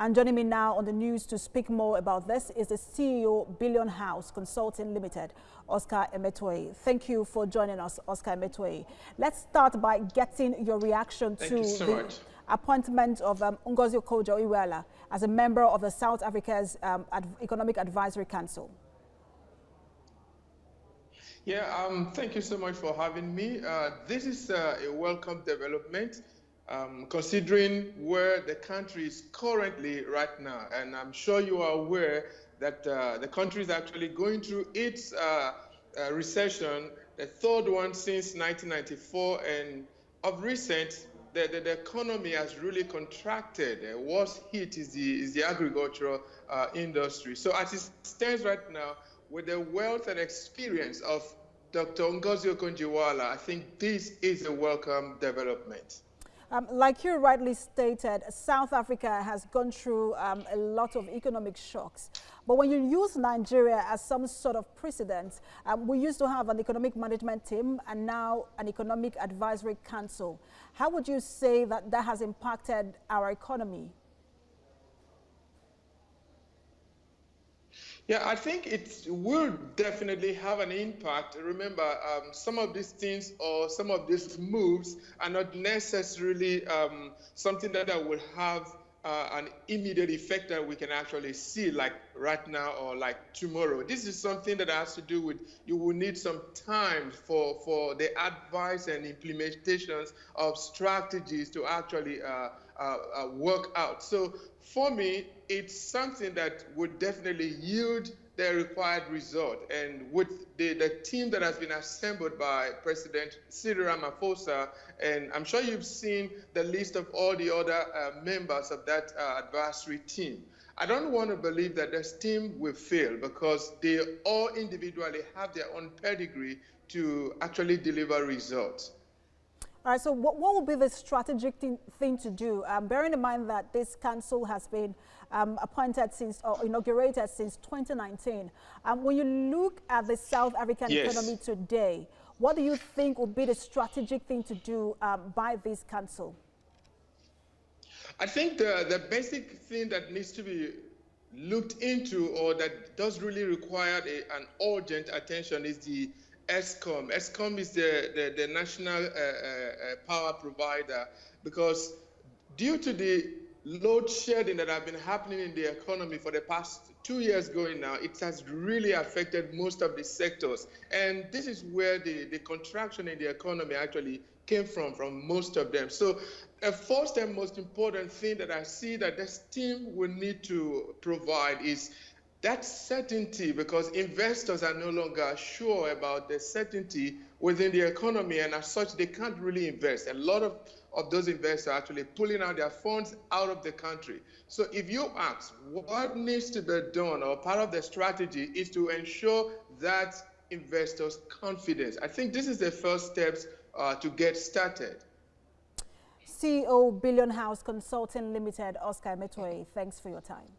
And joining me now on the news to speak more about this is the CEO, Billion House Consulting Limited, Oscar Emetuei. Thank you for joining us, Oscar Emetuei. Let's start by getting your reaction to the appointment of Dr Okonjo-Iweala as a member of the South Africa's Economic Advisory Council. Yeah, thank you so much for having me. This is a welcome development, considering where the country is currently right now. And I'm sure you are aware that the country is actually going through its recession, the third one since 1994. And of recent, the economy has really contracted. The worst hit is the agricultural industry. So as it stands right now, with the wealth and experience of Dr. Okonjo-Iweala, I think this is a welcome development. Like you rightly stated, South Africa has gone through a lot of economic shocks. But when you use Nigeria as some sort of precedent, we used to have an economic management team and now an economic advisory council. How would you say that that has impacted our economy? Yeah, I think it will definitely have an impact. Remember, some of these things or some of these moves are not necessarily something that will have an immediate effect that we can actually see like right now or like tomorrow. This is something that has to do with you will need some time for the advice and implementations of strategies to actually work out. So for me, it's something that would definitely yield the required result. And with the team that has been assembled by President Cyril Ramaphosa, and I'm sure you've seen the list of all the other members of that advisory team. I don't want to believe that this team will fail because they all individually have their own pedigree to actually deliver results. All right, so what will be the strategic thing to do, bearing in mind that this council has been appointed since, or inaugurated since 2019? When you look at the South African economy today, what do you think will be the strategic thing to do by this council? I think the basic thing that needs to be looked into or that does really require an urgent attention is the Eskom. Eskom is the national power provider, because due to the load shedding that have been happening in the economy for the past 2 years going now, it has really affected most of the sectors. And this is where the contraction in the economy actually came from most of them. So the first and most important thing that I see that this team will need to provide is that certainty, because investors are no longer sure about the certainty within the economy, and as such, they can't really invest. A lot of those investors are actually pulling out their funds out of the country. So if you ask what needs to be done, or part of the strategy is to ensure that investors' confidence. I think this is the first steps to get started. CEO, Billion House Consulting Limited, Oscar Emetuei, thanks for your time.